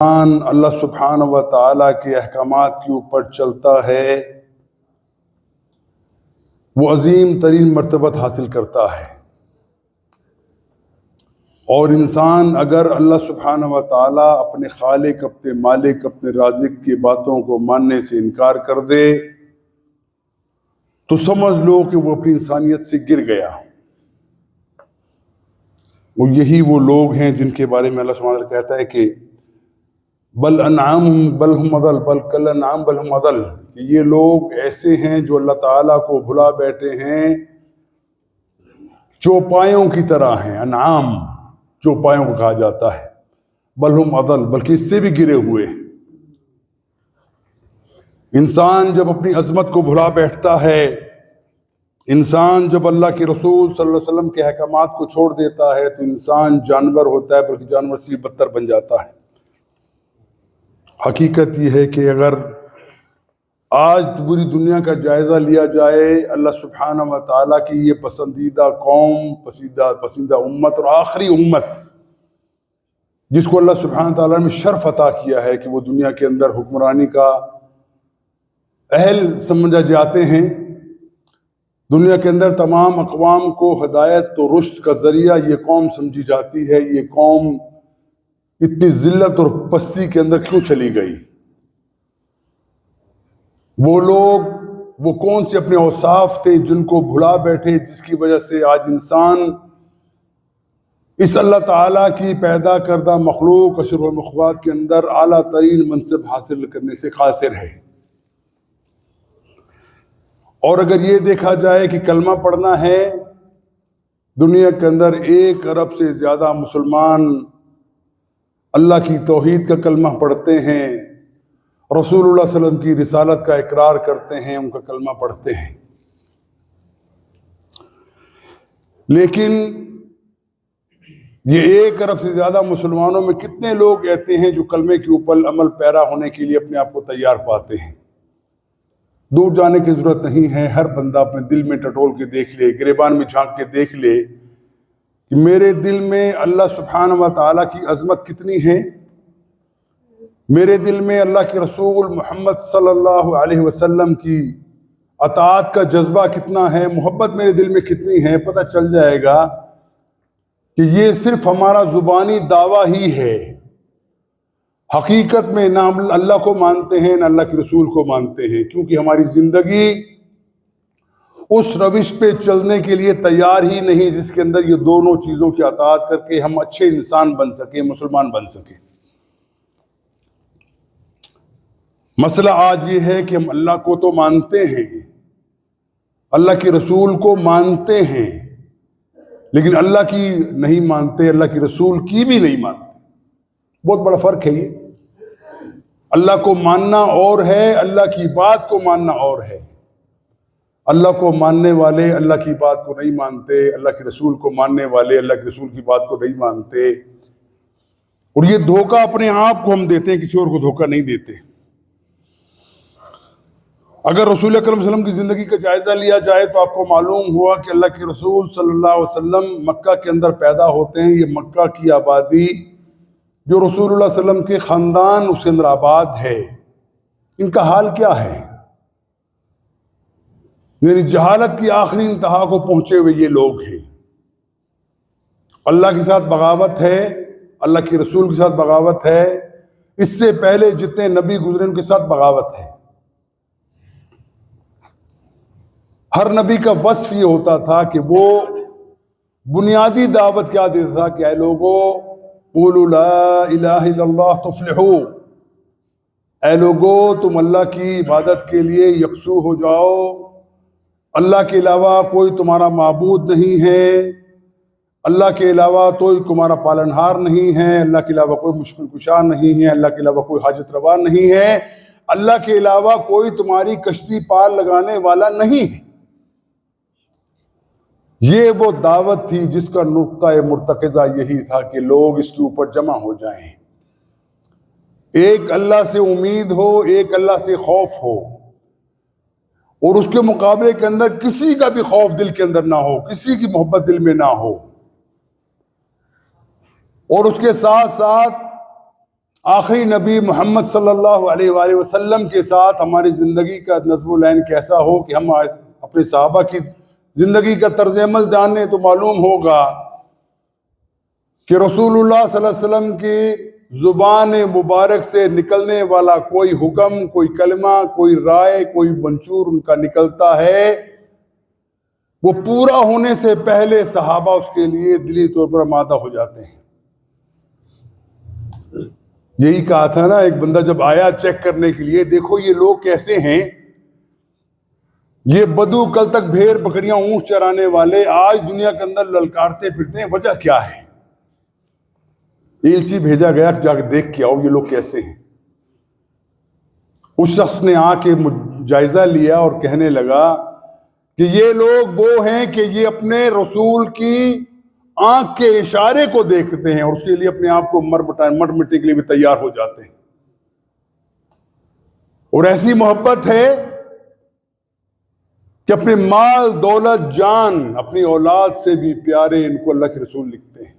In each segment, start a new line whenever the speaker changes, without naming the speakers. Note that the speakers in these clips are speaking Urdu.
انسان اللہ سبحانہ و تعالیٰ کے احکامات کے اوپر چلتا ہے وہ عظیم ترین مرتبت حاصل کرتا ہے، اور انسان اگر اللہ سبحانہ و تعالیٰ اپنے خالق، اپنے مالک، اپنے رازق کی باتوں کو ماننے سے انکار کر دے تو سمجھ لو کہ وہ اپنی انسانیت سے گر گیا۔ وہ یہی وہ لوگ ہیں جن کے بارے میں اللہ سبحانہ و تعالیٰ کہتا ہے کہ بل انعام بل ہم اضل بل کل انعام بل ہم اضل، کہ یہ لوگ ایسے ہیں جو اللہ تعالیٰ کو بھلا بیٹھے ہیں، چوپایوں کی طرح ہیں۔ انعام چوپایوں کو کہا جاتا ہے، بل ہم اضل بلکہ اس سے بھی گرے ہوئے۔ انسان جب اپنی عظمت کو بھلا بیٹھتا ہے، انسان جب اللہ کے رسول صلی اللہ علیہ وسلم کے احکامات کو چھوڑ دیتا ہے تو انسان جانور ہوتا ہے، بلکہ جانور سے بھی بدتر بن جاتا ہے۔ حقیقت یہ ہے کہ اگر آج پوری دنیا کا جائزہ لیا جائے، اللہ سبحانہ و تعالیٰ کی یہ پسندیدہ قوم، پسندیدہ امت اور آخری امت جس کو اللہ سبحانہ و تعالیٰ نے شرف عطا کیا ہے کہ وہ دنیا کے اندر حکمرانی کا اہل سمجھا جاتے ہیں، دنیا کے اندر تمام اقوام کو ہدایت و رشد کا ذریعہ یہ قوم سمجھی جاتی ہے، یہ قوم اتنی ذلت اور پستی کے اندر کیوں چلی گئی؟ وہ لوگ وہ کون سے اپنے اوصاف تھے جن کو بھلا بیٹھے، جس کی وجہ سے آج انسان اس اللہ تعالیٰ کی پیدا کردہ مخلوق اشرف المخلوقات کے اندر اعلیٰ ترین منصب حاصل کرنے سے قاصر ہے۔ اور اگر یہ دیکھا جائے کہ کلمہ پڑھنا ہے، دنیا کے اندر 1 ارب سے زیادہ مسلمان اللہ کی توحید کا کلمہ پڑھتے ہیں، رسول اللہ صلی اللہ علیہ وسلم کی رسالت کا اقرار کرتے ہیں، ان کا کلمہ پڑھتے ہیں، لیکن یہ 1 ارب سے زیادہ مسلمانوں میں کتنے لوگ ایسے ہیں جو کلمے کے اوپر عمل پیرا ہونے کے لیے اپنے آپ کو تیار پاتے ہیں؟ دور جانے کی ضرورت نہیں ہے، ہر بندہ اپنے دل میں ٹٹول کے دیکھ لے، گریبان میں جھانک کے دیکھ لے کہ میرے دل میں اللہ سبحانہ و تعالیٰ کی عظمت کتنی ہے، میرے دل میں اللہ کے رسول محمد صلی اللہ علیہ وسلم کی اطاعت کا جذبہ کتنا ہے، محبت میرے دل میں کتنی ہے۔ پتہ چل جائے گا کہ یہ صرف ہمارا زبانی دعویٰ ہی ہے، حقیقت میں نہ ہم اللہ کو مانتے ہیں نہ اللہ کے رسول کو مانتے ہیں، کیونکہ ہماری زندگی اس روش پہ چلنے کے لیے تیار ہی نہیں جس کے اندر یہ دونوں چیزوں کی اطاعت کر کے ہم اچھے انسان بن سکیں، مسلمان بن سکیں۔ مسئلہ آج یہ ہے کہ ہم اللہ کو تو مانتے ہیں، اللہ کے رسول کو مانتے ہیں، لیکن اللہ کی نہیں مانتے، اللہ کے رسول کی بھی نہیں مانتے۔ بہت بڑا فرق ہے یہ۔ اللہ کو ماننا اور ہے، اللہ کی بات کو ماننا اور ہے۔ اللہ کو ماننے والے اللہ کی بات کو نہیں مانتے، اللہ کے رسول کو ماننے والے اللہ کے رسول کی بات کو نہیں مانتے، اور یہ دھوکہ اپنے آپ کو ہم دیتے ہیں، کسی اور کو دھوکہ نہیں دیتے۔ اگر رسول اکرم صلی اللہ علیہ وسلم کی زندگی کا جائزہ لیا جائے تو آپ کو معلوم ہوا کہ اللہ کے رسول صلی اللہ علیہ وسلم مکہ کے اندر پیدا ہوتے ہیں۔ یہ مکہ کی آبادی جو رسول اللہ صلی اللہ علیہ وسلم کے خاندان اس کے اندر آباد ہے، ان کا حال کیا ہے؟ میری جہالت کی آخری انتہا کو پہنچے ہوئے یہ لوگ ہیں۔ اللہ کے ساتھ بغاوت ہے، اللہ کے رسول کے ساتھ بغاوت ہے، اس سے پہلے جتنے نبی گزرے ان کے ساتھ بغاوت ہے۔ ہر نبی کا وصف یہ ہوتا تھا کہ وہ بنیادی دعوت کیا دیتا تھا کہ اے لوگو قولوا لا الہ الا اللہ تفلحوا، اے لوگو تم اللہ کی عبادت کے لیے یکسو ہو جاؤ، اللہ کے علاوہ کوئی تمہارا معبود نہیں ہے، اللہ کے علاوہ کوئی تمہارا پالنہار نہیں ہے، اللہ کے علاوہ کوئی مشکل کشا نہیں ہے، اللہ کے علاوہ کوئی حاجت روا نہیں ہے، اللہ کے علاوہ کوئی تمہاری کشتی پار لگانے والا نہیں ہے۔ یہ وہ دعوت تھی جس کا نقطہ مرتکزہ یہی تھا کہ لوگ اس کے اوپر جمع ہو جائیں، ایک اللہ سے امید ہو، ایک اللہ سے خوف ہو، اور اس کے مقابلے کے اندر کسی کا بھی خوف دل کے اندر نہ ہو، کسی کی محبت دل میں نہ ہو، اور اس کے ساتھ ساتھ آخری نبی محمد صلی اللہ علیہ وآلہ وسلم کے ساتھ ہماری زندگی کا نظم و لین کیسا ہو کہ ہم اپنے صحابہ کی زندگی کا طرز عمل جانیں تو معلوم ہوگا کہ رسول اللہ صلی اللہ علیہ وسلم کی زبان مبارک سے نکلنے والا کوئی حکم، کوئی کلمہ، کوئی رائے، کوئی منشور ان کا نکلتا ہے، وہ پورا ہونے سے پہلے صحابہ اس کے لیے دلی طور پر آمادہ ہو جاتے ہیں۔ یہی کہا تھا نا، ایک بندہ جب آیا چیک کرنے کے لیے، دیکھو یہ لوگ کیسے ہیں، یہ بدو کل تک بھیڑ بکریاں اونٹ چرانے والے آج دنیا کے اندر للکارتے پھرتے ہیں، وجہ کیا ہے؟ ایلچی بھیجا گیا جا کے دیکھ کے آؤ یہ لوگ کیسے ہیں۔ اس شخص نے آ کے جائزہ لیا اور کہنے لگا کہ یہ لوگ وہ ہیں کہ یہ اپنے رسول کی آنکھ کے اشارے کو دیکھتے ہیں اور اس کے لیے اپنے آپ کو مر مٹنے کے لیے بھی تیار ہو جاتے ہیں، اور ایسی محبت ہے کہ اپنے مال، دولت، جان، اپنی اولاد سے بھی پیارے ان کو اللہ کے رسول لکھتے ہیں۔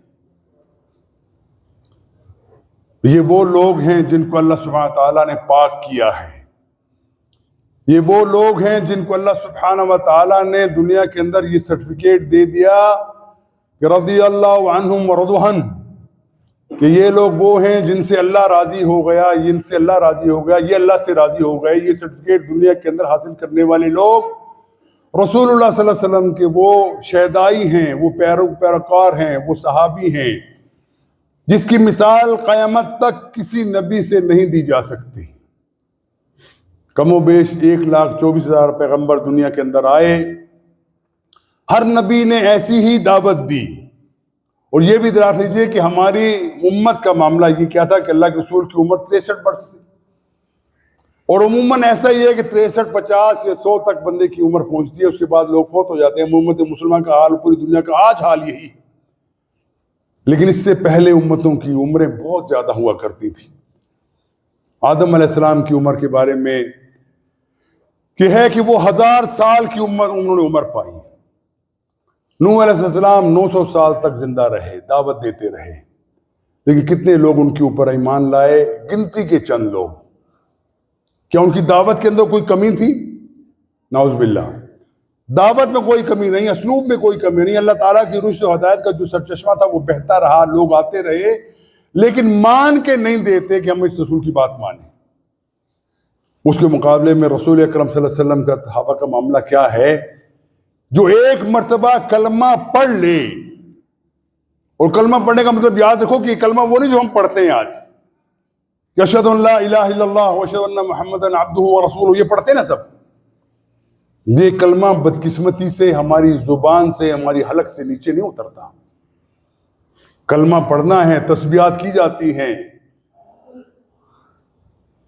یہ وہ لوگ ہیں جن کو اللہ سبحانہ تعالیٰ نے پاک کیا ہے، یہ وہ لوگ ہیں جن کو اللہ سبحانہ و تعالیٰ نے دنیا کے اندر یہ سرٹیفکیٹ دے دیا کہ رضی اللہ عنہم ورضوا عنہ، کہ یہ لوگ وہ ہیں جن سے اللہ راضی ہو گیا، جن سے اللہ راضی ہو گیا، یہ اللہ سے راضی ہو گئے۔ یہ سرٹیفکیٹ دنیا کے اندر حاصل کرنے والے لوگ رسول اللہ صلی اللہ علیہ وسلم کے وہ شہدائی ہیں، وہ پیروکار ہیں، وہ صحابی ہیں جس کی مثال قیامت تک کسی نبی سے نہیں دی جا سکتی۔ کم و بیش 1,24,000 پیغمبر دنیا کے اندر آئے، ہر نبی نے ایسی ہی دعوت دی۔ اور یہ بھی دراز لیجئے کہ ہماری امت کا معاملہ یہ کیا تھا کہ اللہ کے رسول کی عمر 63 برس سے، اور عموماً ایسا ہی ہے کہ 63، 50 یا 100 تک بندے کی عمر پہنچتی ہے، اس کے بعد لوگ فوت ہو جاتے ہیں۔ امت مسلمان کا حال، پوری دنیا کا آج حال یہی ہے، لیکن اس سے پہلے امتوں کی عمریں بہت زیادہ ہوا کرتی تھی۔ آدم علیہ السلام کی عمر کے بارے میں کہ ہے کہ وہ 1000 سال کی انہوں نے عمر پائی۔ نوح علیہ السلام 900 سال تک زندہ رہے، دعوت دیتے رہے، لیکن کتنے لوگ ان کے اوپر ایمان لائے؟ گنتی کے چند لوگ۔ کیا ان کی دعوت کے اندر کوئی کمی تھی؟ نعوذ باللہ، دعوت میں کوئی کمی نہیں، اسلوب میں کوئی کمی نہیں۔ اللہ تعالیٰ کی رشد و ہدایت کا جو سرچشمہ تھا وہ بہتا رہا، لوگ آتے رہے، لیکن مان کے نہیں دیتے کہ ہم اس رسول کی بات مانیں۔ اس کے مقابلے میں رسول اکرم صلی اللہ علیہ وسلم کا صحابہ کا معاملہ کیا ہے؟ جو ایک مرتبہ کلمہ پڑھ لے، اور کلمہ پڑھنے کا مطلب یاد رکھو کہ یہ کلمہ وہ نہیں جو ہم پڑھتے ہیں آج، اشہد ان لا الہ الا اللہ واشہد ان محمدًا عبدہ ورسولہ، یہ پڑھتے ہیں نا سب۔ یہ کلمہ بدقسمتی سے ہماری زبان سے، ہماری حلق سے نیچے نہیں اترتا۔ کلمہ پڑھنا ہے، تسبیحات کی جاتی ہیں،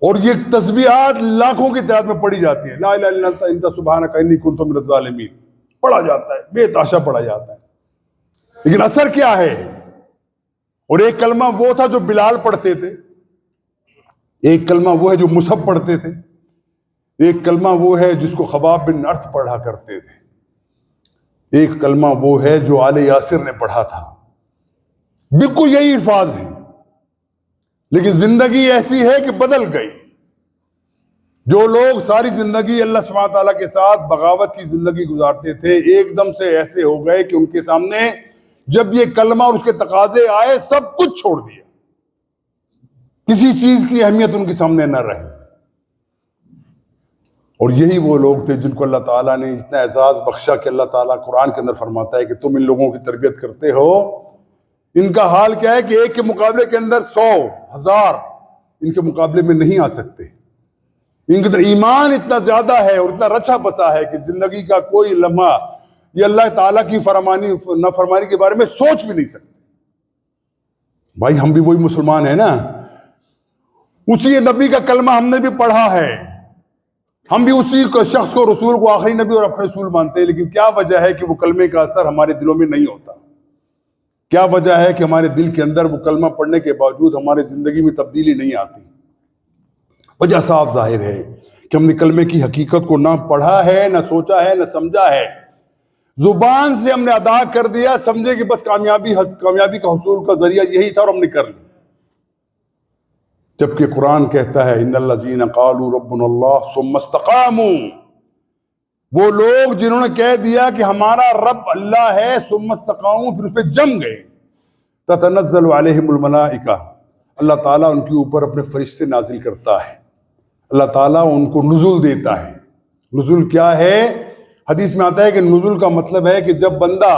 اور یہ تسبیحات لاکھوں کی تعداد میں پڑھی جاتی ہیں۔ لا الہ الا انت سبحانک انی کنت من الظالمین پڑھا جاتا ہے، بے تحاشا پڑھا جاتا ہے، لیکن اثر کیا ہے؟ اور ایک کلمہ وہ تھا جو بلال پڑھتے تھے، ایک کلمہ وہ ہے جو مصعب پڑھتے تھے، ایک کلمہ وہ ہے جس کو خباب بن ارت پڑھا کرتے تھے، ایک کلمہ وہ ہے جو آل یاسر نے پڑھا تھا۔ بالکل یہی الفاظ ہیں، لیکن زندگی ایسی ہے کہ بدل گئی۔ جو لوگ ساری زندگی اللہ سبحانہ تعالیٰ کے ساتھ بغاوت کی زندگی گزارتے تھے، ایک دم سے ایسے ہو گئے کہ ان کے سامنے جب یہ کلمہ اور اس کے تقاضے آئے، سب کچھ چھوڑ دیا، کسی چیز کی اہمیت ان کے سامنے نہ رہی۔ اور یہی وہ لوگ تھے جن کو اللہ تعالیٰ نے اتنا اعزاز بخشا کہ اللہ تعالیٰ قرآن کے اندر فرماتا ہے کہ تم ان لوگوں کی تربیت کرتے ہو، ان کا حال کیا ہے کہ ایک کے مقابلے کے اندر 100، 1000 ان کے مقابلے میں نہیں آ سکتے۔ ان کے اندر ایمان اتنا زیادہ ہے اور اتنا رچا بسا ہے کہ زندگی کا کوئی لمحہ یہ اللہ تعالیٰ کی نافرمانی کے بارے میں سوچ بھی نہیں سکتے۔ بھائی ہم بھی وہی مسلمان ہیں نا، اسی نبی کا کلمہ ہم نے بھی پڑھا ہے، ہم بھی اسی شخص کو رسول کو آخری نبی اور اپنے رسول مانتے ہیں، لیکن کیا وجہ ہے کہ وہ کلمے کا اثر ہمارے دلوں میں نہیں ہوتا؟ کیا وجہ ہے کہ ہمارے دل کے اندر وہ کلمہ پڑھنے کے باوجود ہمارے زندگی میں تبدیلی نہیں آتی؟ وجہ صاف ظاہر ہے کہ ہم نے کلمے کی حقیقت کو نہ پڑھا ہے، نہ سوچا ہے، نہ سمجھا ہے۔ زبان سے ہم نے ادا کر دیا، سمجھے کہ بس کامیابی کا حصول کا ذریعہ یہی تھا اور ہم نے کر لی۔ جبکہ قرآن کہتا ہے ان الذین قالوا ربنا اللہ ثم استقاموا، وہ لوگ جنہوں نے کہہ دیا کہ ہمارا رب اللہ ہے، ثم استقاموا، پھر اس پہ جم گئے، تتنزل علیہم الملائکہ، اللہ تعالیٰ ان کے اوپر اپنے فرشتے نازل کرتا ہے، اللہ تعالیٰ ان کو نزول دیتا ہے۔ نزول کیا ہے؟ حدیث میں آتا ہے کہ نزول کا مطلب ہے کہ جب بندہ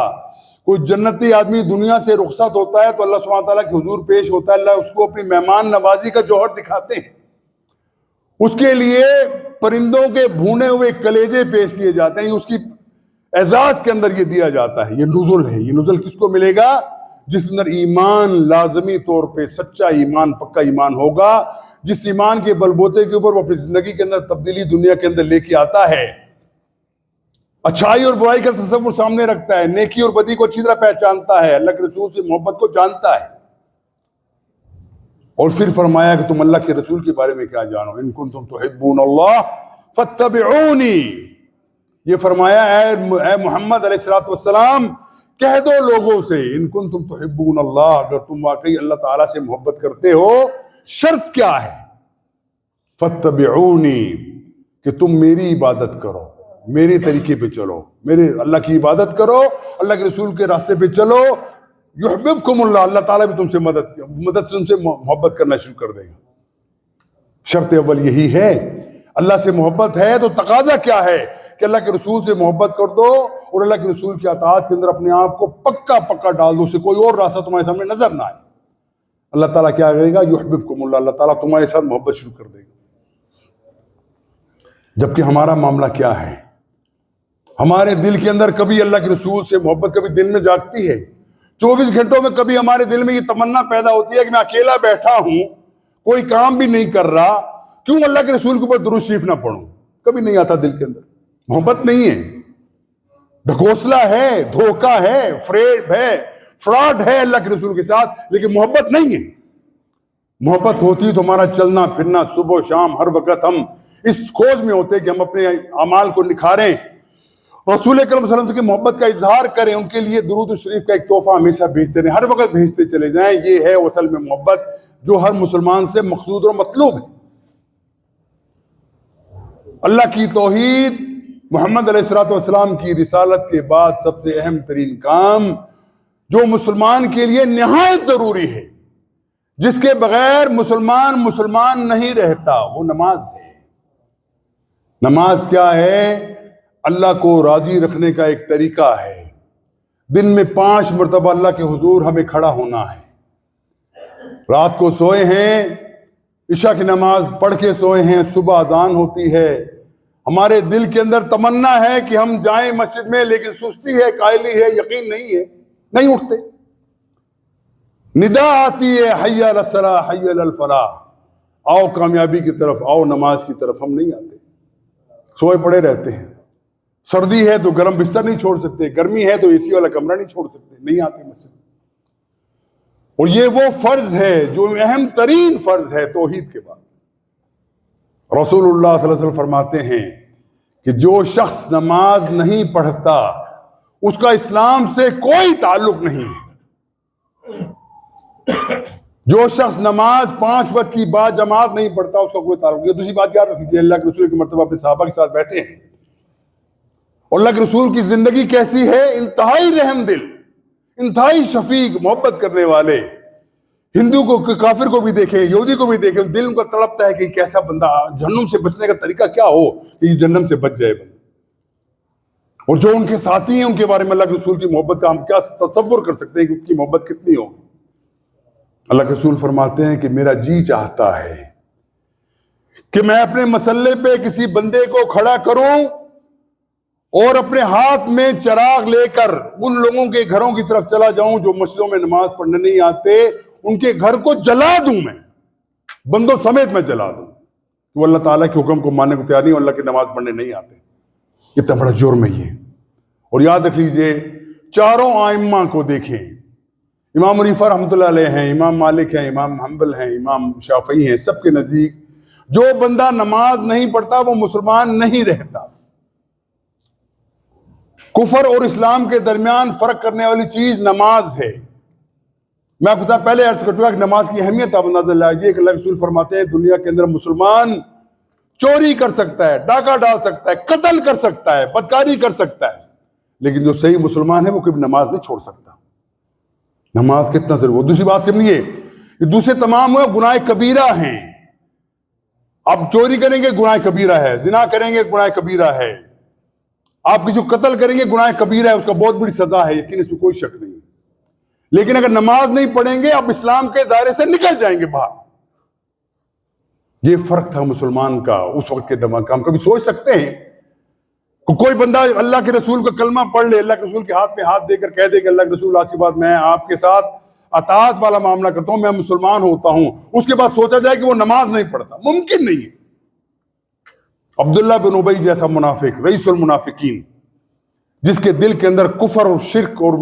کوئی جنتی آدمی دنیا سے رخصت ہوتا ہے تو اللہ سبحانہ تعالیٰ کے حضور پیش ہوتا ہے، اللہ اس کو اپنی مہمان نوازی کا جوہر دکھاتے ہیں، اس کے لیے پرندوں کے بھونے ہوئے کلیجے پیش کیے جاتے ہیں، اس کی اعزاز کے اندر یہ دیا جاتا ہے۔ یہ نزول ہے۔ یہ نزول کس کو ملے گا؟ جس اندر ایمان لازمی طور پہ سچا ایمان، پکا ایمان ہوگا، جس ایمان کے بلبوتے کے اوپر وہ اپنی زندگی کے اندر تبدیلی دنیا کے اندر لے کے آتا ہے، اچھائی اور برائی کا تصور سامنے رکھتا ہے، نیکی اور بدی کو اچھی طرح پہچانتا ہے، اللہ کے رسول سے محبت کو جانتا ہے، اور پھر فرمایا کہ تم اللہ کے رسول کے بارے میں کیا جانو، ان کنتم تحبون اللہ فاتبعونی، یہ فرمایا اے محمد علیہ الصلوۃ والسلام کہہ دو لوگوں سے ان کنتم تحبون اللہ، اگر تم واقعی اللہ تعالیٰ سے محبت کرتے ہو، شرط کیا ہے؟ فاتبعونی، کہ تم میری عبادت کرو، میرے طریقے پہ چلو، میرے اللہ کی عبادت کرو، اللہ کے رسول کے راستے پہ چلو، یحببکم اللہ، اللہ تعالیٰ بھی تم سے مدد سے تم سے محبت کرنا شروع کر دے گا۔ شرط اول یہی ہے۔ اللہ سے محبت ہے تو تقاضا کیا ہے کہ اللہ کے رسول سے محبت کر دو اور اللہ کے رسول کی اطاعت کے اندر اپنے آپ کو پکا ڈال دو، سے کوئی اور راستہ تمہارے سامنے نظر نہ آئے۔ اللہ تعالیٰ کیا کرے گا؟ یحببکم اللہ، اللہ تعالیٰ تمہارے ساتھ محبت شروع کر دے گا۔ جبکہ ہمارا معاملہ کیا ہے؟ ہمارے دل کے اندر کبھی اللہ کے رسول سے محبت کبھی دل میں جاگتی ہے؟ 24 گھنٹوں میں کبھی ہمارے دل میں یہ تمنا پیدا ہوتی ہے کہ میں اکیلا بیٹھا ہوں، کوئی کام بھی نہیں کر رہا، کیوں اللہ کے رسول کے اوپر درود شریف نہ پڑھوں؟ کبھی نہیں آتا دل کے اندر۔ محبت نہیں ہے، ڈھکوسلا ہے، دھوکہ ہے، فریب ہے، فراڈ ہے اللہ کے رسول کے ساتھ، لیکن محبت نہیں ہے۔ محبت ہوتی تو ہمارا چلنا پھرنا صبح و شام ہر وقت ہم اس کھوج میں ہوتے کہ ہم اپنے اعمال کو نکھاریں، رسول اکرم صلی اللہ علیہ وسلم کی محبت کا اظہار کریں، ان کے لیے درود شریف کا ایک تحفہ ہمیشہ بھیجتے رہیں، ہر وقت بھیجتے چلے جائیں۔ یہ ہے اصل میں محبت جو ہر مسلمان سے مقصود اور مطلوب ہے۔ اللہ کی توحید، محمد علیہ الصلوۃ والسلام کی رسالت کے بعد سب سے اہم ترین کام جو مسلمان کے لیے نہایت ضروری ہے، جس کے بغیر مسلمان نہیں رہتا، وہ نماز ہے۔ نماز کیا ہے؟ اللہ کو راضی رکھنے کا ایک طریقہ ہے۔ دن میں 5 مرتبہ اللہ کے حضور ہمیں کھڑا ہونا ہے۔ رات کو سوئے ہیں، عشاء کی نماز پڑھ کے سوئے ہیں، صبح اذان ہوتی ہے، ہمارے دل کے اندر تمنا ہے کہ ہم جائیں مسجد میں، لیکن سستی ہے، کائلی ہے، یقین نہیں ہے، نہیں اٹھتے۔ ندا آتی ہے حی علی الصلاۃ حی علی الفلاح، آؤ کامیابی کی طرف، آؤ نماز کی طرف، ہم نہیں آتے، سوئے پڑے رہتے ہیں۔ سردی ہے تو گرم بستر نہیں چھوڑ سکتے، گرمی ہے تو اے سی والا کمرہ نہیں چھوڑ سکتے، نہیں آتے مسجد۔ اور یہ وہ فرض ہے جو اہم ترین فرض ہے توحید کے بعد۔ رسول اللہ صلی اللہ علیہ وسلم فرماتے ہیں کہ جو شخص نماز نہیں پڑھتا اس کا اسلام سے کوئی تعلق نہیں ہے۔ جو شخص نماز 5 وقت کی بعد جماعت نہیں پڑھتا اس کا کوئی تعلق نہیں۔ دوسری بات یاد رکھیے، اللہ کے رسول کی مرتبہ اپنے صحابہ کے ساتھ بیٹھے ہیں، اور اللہ کے رسول کی زندگی کیسی ہے؟ انتہائی رحم دل، انتہائی شفیق، محبت کرنے والے۔ ہندو کو، کافر کو بھی دیکھیں، یہودی کو بھی دیکھیں، دل ان کا تڑپتا ہے کہ کیسا بندہ، جہنم سے بچنے کا طریقہ کیا ہو کہ یہ جہنم سے بچ جائے بندہ۔ اور جو ان کے ساتھی ہیں ان کے بارے میں اللہ کے رسول کی محبت کا ہم کیا تصور کر سکتے ہیں کہ ان کی محبت کتنی ہوگی۔ اللہ کے رسول فرماتے ہیں کہ میرا جی چاہتا ہے کہ میں اپنے مسلے پہ کسی بندے کو کھڑا کروں اور اپنے ہاتھ میں چراغ لے کر ان لوگوں کے گھروں کی طرف چلا جاؤں جو مسجدوں میں نماز پڑھنے نہیں آتے، ان کے گھر کو جلا دوں، میں بندوں سمیت میں جلا دوں، وہ اللہ تعالیٰ کے حکم کو ماننے کو تیار نہیں، اور اللہ کی نماز پڑھنے نہیں آتے۔ اتنا بڑا جرم ہے یہ۔ اور یاد رکھ لیجئے، چاروں آئمہ کو دیکھیں، امام حنیفہ رحمۃ اللہ علیہ ہیں، امام مالک ہیں، امام حنبل ہیں، امام شافعی ہیں، سب کے نزدیک جو بندہ نماز نہیں پڑھتا وہ مسلمان نہیں رہتا۔ کفر اور اسلام کے درمیان فرق کرنے والی چیز نماز ہے۔ میں آپ کے ساتھ پہلے عرض کر چکا کہ نماز کی اہمیت آپ اندازہ لگائیے کہ اللہ رسول فرماتے ہیں دنیا کے اندر مسلمان چوری کر سکتا ہے، ڈاکہ ڈال سکتا ہے، قتل کر سکتا ہے، بدکاری کر سکتا ہے، لیکن جو صحیح مسلمان ہے وہ کبھی نماز نہیں چھوڑ سکتا۔ نماز کتنا ضروری ہے۔ دوسری بات سمجھیے، یہ دوسرے تمام گناہ کبیرہ ہیں۔ آپ چوری کریں گے گناہ کبیرہ ہے، زنا کریں گے گناہ کبیرہ ہے، آپ کسی کو قتل کریں گے گناہ کبیرہ ہے، اس کا بہت بڑی سزا ہے، یقین اس میں کوئی شک نہیں۔ لیکن اگر نماز نہیں پڑھیں گے آپ اسلام کے دائرے سے نکل جائیں گے باہر۔ یہ فرق تھا مسلمان کا اس وقت کے دماغ کا۔ ہم کبھی سوچ سکتے ہیں کہ کوئی بندہ اللہ کے رسول کا کلمہ پڑھ لے، اللہ کے رسول کے ہاتھ میں ہاتھ دے کر کہہ دے کہ اللہ کے رسول آج کے بعد میں آپ کے ساتھ اطاعت والا معاملہ کرتا ہوں، میں مسلمان ہوتا ہوں، اس کے بعد سوچا جائے کہ وہ نماز نہیں پڑھتا؟ ممکن نہیں ہے۔ عبداللہ بن ابی جیسا منافق، رئیس المنافقین، جس کے دل کے اندر کفر اور شرک اور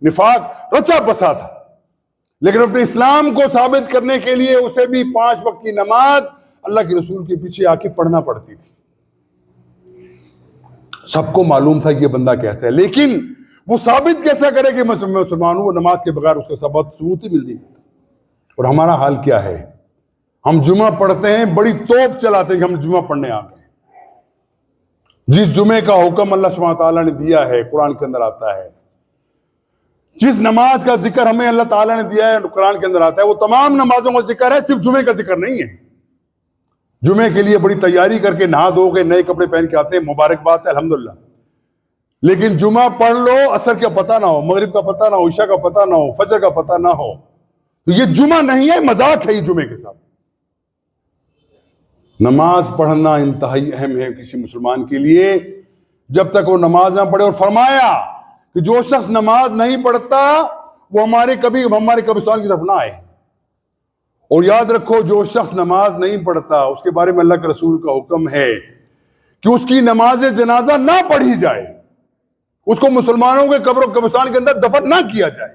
نفاق رچا بسا تھا، لیکن اپنے اسلام کو ثابت کرنے کے لیے اسے بھی 5 وقت کی نماز اللہ کے رسول کے پیچھے آ کے پڑھنا پڑتی تھی۔ سب کو معلوم تھا کہ یہ بندہ کیسا ہے، لیکن وہ ثابت کیسا کرے کہ میں مسلمان ہوں؟ وہ نماز کے بغیر اس کا ثبوت ہی ملتی نہیں۔ اور ہمارا حال کیا ہے؟ ہم جمعہ پڑھتے ہیں، بڑی توپ چلاتے ہیں کہ ہم جمعہ پڑھنے آ گئے۔ جس جمعے کا حکم اللہ سبحانہ تعالیٰ نے دیا ہے قرآن کے اندر آتا ہے، جس نماز کا ذکر ہمیں اللہ تعالیٰ نے دیا ہے قرآن کے اندر آتا ہے، وہ تمام نمازوں کا ذکر ہے، صرف جمعے کا ذکر نہیں ہے۔ جمعے کے لیے بڑی تیاری کر کے نہا دھو کے نئے کپڑے پہن کے آتے ہیں، مبارک بات ہے الحمدللہ، لیکن جمعہ پڑھ لو عصر کا پتہ نہ ہو، مغرب کا پتہ نہ ہو، عشاء کا پتہ نہ ہو، فجر کا پتہ نہ ہو، تو یہ جمعہ نہیں ہے، مذاق ہے یہ جمعے کے ساتھ۔ نماز پڑھنا انتہائی اہم ہے کسی مسلمان کے لیے، جب تک وہ نماز نہ پڑھے۔ اور فرمایا کہ جو شخص نماز نہیں پڑھتا وہ ہمارے قبرستان کی طرف نہ آئے۔ اور یاد رکھو، جو شخص نماز نہیں پڑھتا اس کے بارے میں اللہ کے رسول کا حکم ہے کہ اس کی نماز جنازہ نہ پڑھی جائے، اس کو مسلمانوں کے قبر و قبرستان کے اندر دفن نہ کیا جائے،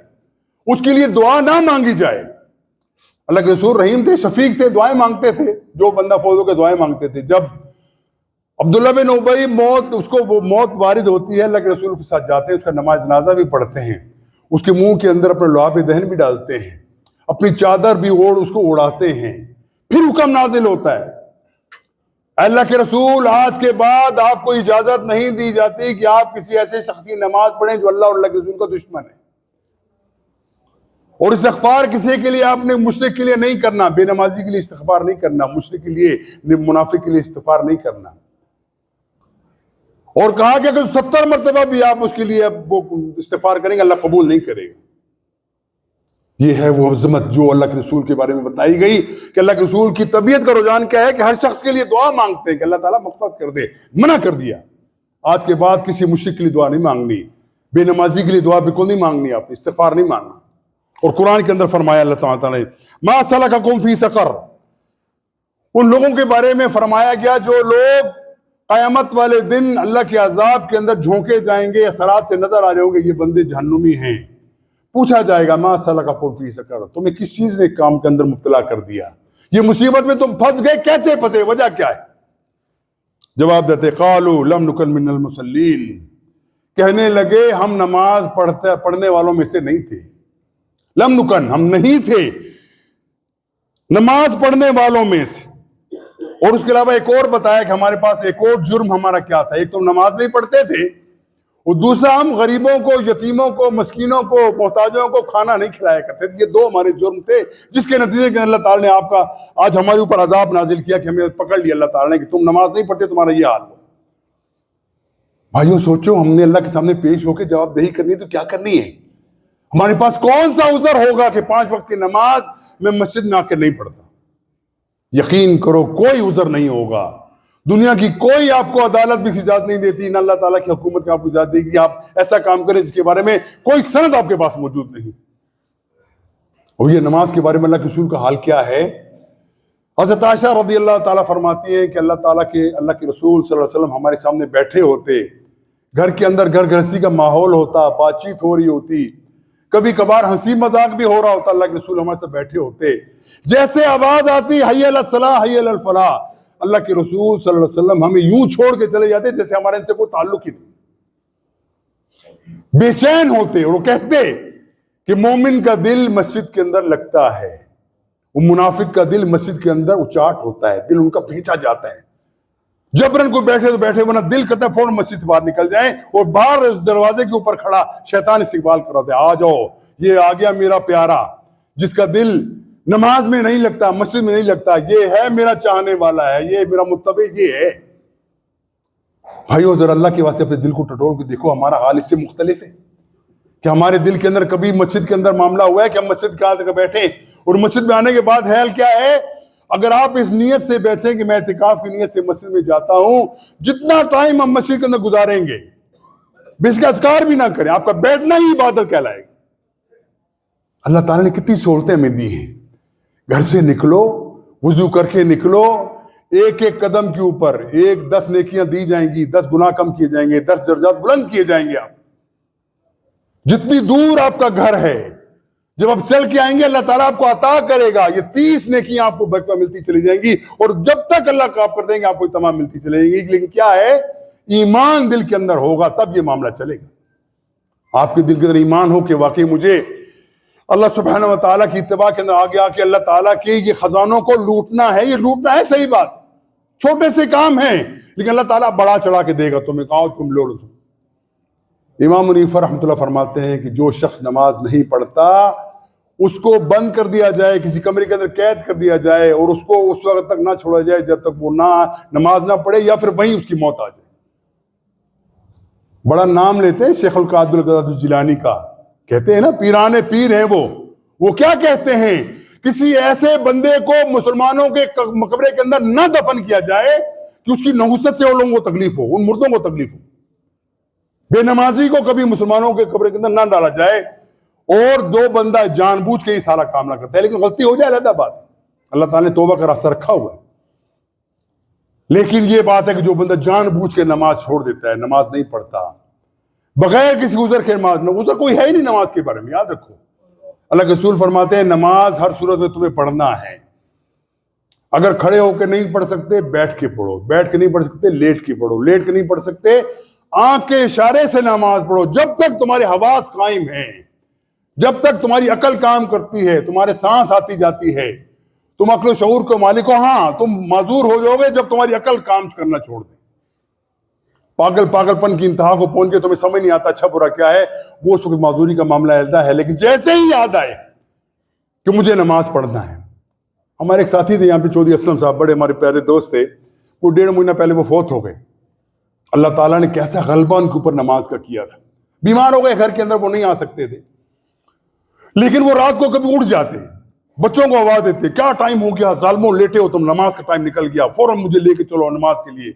اس کے لیے دعا نہ مانگی جائے۔ اللہ کے رسول رحیم تھے، شفیق تھے، دعائیں مانگتے تھے، جو بندہ فوت ہو کے دعائیں مانگتے تھے۔ جب عبداللہ بن ابی وہ موت وارد ہوتی ہے، اللہ کے رسول کے ساتھ جاتے ہیں، اس کا نماز جنازہ بھی پڑھتے ہیں، اس کے منہ کے اندر اپنے لعاب دہن بھی ڈالتے ہیں، اپنی چادر بھی اس کو اڑاتے ہیں، پھر حکم نازل ہوتا ہے، اللہ کے رسول آج کے بعد آپ کو اجازت نہیں دی جاتی کہ آپ کسی ایسے شخص کی نماز پڑھیں جو اللہ اور اللہ کے رسول کا دشمن ہے۔ اور استغفار کسی کے لیے آپ نے مشرک کے لیے نہیں کرنا، بے نمازی کے لیے استغفار نہیں کرنا، مشرک کے لیے، منافق کے لیے استغفار نہیں کرنا۔ اور کہا کہ اگر 70 مرتبہ بھی آپ اس کے لیے وہ استغفار کریں گے اللہ قبول نہیں کرے گا۔ یہ ہے وہ عظمت جو اللہ کے رسول کے بارے میں بتائی گئی کہ اللہ کے رسول کی طبیعت کا رجحان کیا ہے کہ ہر شخص کے لیے دعا مانگتے ہیں کہ اللہ تعالیٰ مغفرت کر دے، منع کر دیا۔ آج کے بعد کسی مشرک کے لیے دعا نہیں مانگنی، بے نمازی کے لیے دعا بالکل نہیں مانگنی، آپ نے استغفار نہیں مانگنا۔ اور قرآن کے اندر فرمایا اللہ تعالیٰ نے ما سلککم فی سقر، ان لوگوں کے بارے میں فرمایا گیا جو لوگ قیامت والے دن اللہ کے عذاب کے اندر جھونکے جائیں گے، اثرات سے نظر آ رہے ہوں گے یہ بندے جہنمی ہیں۔ پوچھا جائے گا ما سلککم فی سقر، تمہیں کس چیز نے کام کے اندر مبتلا کر دیا، یہ مصیبت میں تم پھنس گئے، کیسے پھنسے، وجہ کیا ہے؟ جواب دیتے قالوا لم نکن من المصلین، کہنے لگے ہم نماز پڑھنے والوں میں سے نہیں تھے۔ لم نکن، ہم نہیں تھے نماز پڑھنے والوں میں سے۔ اور اس کے علاوہ ایک اور بتایا کہ ہمارے پاس ایک اور جرم ہمارا کیا تھا، ایک تو نماز نہیں پڑھتے تھے، اور دوسرا ہم غریبوں کو، یتیموں کو، مسکینوں کو، محتاجوں کو کھانا نہیں کھلایا کرتے تھے۔ یہ 2 ہمارے جرم تھے جس کے نتیجے کے اللہ تعالیٰ نے آج ہمارے اوپر عذاب نازل کیا کہ ہمیں پکڑ لیا اللہ تعالیٰ نے کہ تم نماز نہیں پڑھتے، تمہارا یہ حال ہوا۔ بھائیوں سوچو، ہم نے اللہ کے سامنے پیش ہو کے جواب دہی کرنی تو کیا کرنی ہے؟ ہمارے پاس کون سا عذر ہوگا کہ 5 وقت کی نماز میں مسجد میں آ کے نہیں پڑھتا؟ یقین کرو کوئی عذر نہیں ہوگا۔ دنیا کی کوئی آپ کو عدالت بھی اجازت نہیں دیتی، نہ اللہ تعالیٰ کی حکومت آپ کو اجازت دے گی آپ ایسا کام کریں جس کے بارے میں کوئی سند آپ کے پاس موجود نہیں۔ اور یہ نماز کے بارے میں اللہ کے رسول کا حال کیا ہے؟ حضرت عائشہ رضی اللہ تعالیٰ فرماتی ہیں کہ اللہ کے رسول صلی اللہ علیہ وسلم ہمارے سامنے بیٹھے ہوتے، گھر کے اندر گھر گھرسی کا ماحول ہوتا، بات چیت ہو رہی ہوتی، کبھی کبھار ہنسی مذاق بھی ہو رہا ہوتا، اللہ کے رسول ہمارے ساتھ بیٹھے ہوتے، جیسے آواز آتی حی علی الصلاح حی علی الفلاح، اللہ کے رسول صلی اللہ علیہ وسلم ہمیں یوں چھوڑ کے چلے جاتے جیسے ہمارے ان سے کوئی تعلق ہی نہیں، بے چین ہوتے، اور وہ کہتے کہ مومن کا دل مسجد کے اندر لگتا ہے، وہ منافق کا دل مسجد کے اندر اچاٹ ہوتا ہے، دل ان کا بھیجا جاتا ہے، جبرن کو بیٹھے تو بیٹھے، ورنہ دل کرتا ہے فوراً مسجد سے باہر نکل جائیں، اور باہر اس دروازے کے اوپر کھڑا شیطان استقبال کر رہا ہے، آ جاؤ، یہ آ گیا میرا پیارا جس کا دل نماز میں نہیں لگتا، مسجد میں نہیں لگتا، یہ ہے میرا چاہنے والا ہے، یہ میرا متبع یہ ہے۔ بھائیو ذرا اللہ کے واسطے اپنے دل کو ٹٹول کے دیکھو، ہمارا حال اس سے مختلف ہے کہ ہمارے دل کے اندر کبھی مسجد کے اندر معاملہ ہوا ہے کہ ہم مسجد کے آدھے بیٹھے اور مسجد میں آنے کے بعد حال کیا ہے؟ اگر آپ اس نیت سے بیٹھیں کہ میں اعتکاف کی نیت سے مسجد میں جاتا ہوں، جتنا ٹائم ہم مسجد کے اندر گزاریں گے بیس کا اذکار بھی نہ کریں، آپ کا بیٹھنا ہی عبادت کہلائے گا۔ اللہ تعالیٰ نے کتنی سہولتیں ہمیں دی ہیں، گھر سے نکلو، وضو کر کے نکلو، ایک ایک قدم کے اوپر 10 نیکیاں دی جائیں گی، 10 گناہ کم کیے جائیں گے، 10 درجات بلند کیے جائیں گے۔ آپ جتنی دور آپ کا گھر ہے، جب آپ چل کے آئیں گے اللہ تعالیٰ آپ کو عطا کرے گا، یہ 30 نیکیاں آپ کو بچپن ملتی چلی جائیں گی، اور جب تک اللہ کا آپ کر دیں گے آپ کو تمام ملتی چلی جائیں گی۔ لیکن کیا ہے؟ ایمان دل کے اندر ہوگا تب یہ معاملہ چلے گا۔ آپ کے دل کے اندر ایمان ہو کہ واقعی مجھے اللہ سبحانہ و تعالیٰ کی اتباع کے اندر آگے آ کے اللہ تعالیٰ کے یہ خزانوں کو لوٹنا ہے، یہ لوٹنا ہے، صحیح بات، چھوٹے سے کام ہیں لیکن اللہ تعالیٰ بڑا چڑھا کے دے گا تمہیں، کہا تم لوٹ دو۔ امام حنیفہ رحمۃ اللہ فرماتے ہیں کہ جو شخص نماز نہیں پڑھتا اس کو بند کر دیا جائے، کسی کمرے کے اندر قید کر دیا جائے، اور اس کو اس وقت تک نہ چھوڑا جائے جب تک وہ نماز نہ پڑھے، یا پھر وہیں اس کی موت آ جائے۔ بڑا نام لیتے ہیں شیخ القادر القادر الجیلانی کا، کہتے ہیں نا پیرانے پیر ہیں وہ کیا کہتے ہیں؟ کسی ایسے بندے کو مسلمانوں کے مقبرے کے اندر نہ دفن کیا جائے کہ اس کی نحوست سے ان لوگوں کو تکلیف ہو، ان مردوں کو تکلیف ہو۔ بے نمازی کو کبھی مسلمانوں کے قبر کے اندر نہ ڈالا جائے، اور 2 بندہ جان بوجھ کے ہی سارا کام نہ کرتا ہے، لیکن غلطی ہو جائے علیحدہ بات، اللہ تعالیٰ نے توبہ کا راستہ رکھا ہوا ہے۔ لیکن یہ بات ہے کہ جو بندہ جان بوجھ کے نماز چھوڑ دیتا ہے، نماز نہیں پڑھتا، بغیر کسی عذر کے نماز، عذر کوئی ہے ہی نہیں نماز کے بارے میں، یاد رکھو اللہ کے رسول فرماتے ہیں نماز ہر صورت میں تمہیں پڑھنا ہے، اگر کھڑے ہو کے نہیں پڑھ سکتے بیٹھ کے پڑھو، بیٹھ کے نہیں پڑھ سکتے لیٹ کے پڑھو، لیٹ کے نہیں پڑھ سکتے آنکھ کے اشارے سے نماز پڑھو، جب تک تمہارے حواس قائم ہیں، جب تک تمہاری عقل کام کرتی ہے، تمہارے سانس آتی جاتی ہے، تم عقل و شعور کو مالک ہو۔ ہاں تم معذور ہو جاؤ گے جب تمہاری عقل کام کرنا چھوڑ دے، پاگل پن کی انتہا کو پہنچ کے تمہیں سمجھ نہیں آتا اچھا برا کیا ہے، وہ اس وقت معذوری کا معاملہ علیحدہ ہے۔ لیکن جیسے ہی یاد آئے کہ مجھے نماز پڑھنا ہے، ہمارے ایک ساتھی تھے یہاں پہ چودھری اسلم صاحب، بڑے ہمارے پیارے دوست تھے، وہ 1.5 مہینہ پہلے وہ فوت ہو گئے۔ اللہ تعالیٰ نے کیسا غلبہ ان کے اوپر نماز کا کیا تھا، بیمار ہو گئے، گھر کے اندر وہ نہیں آ سکتے تھے، لیکن وہ رات کو کبھی اٹھ جاتے، بچوں کو آواز دیتے، کیا ٹائم ہو گیا ظالموں، لیٹے ہو تم، نماز کا ٹائم نکل گیا، فوراً مجھے لے کے چلو نماز کے لیے۔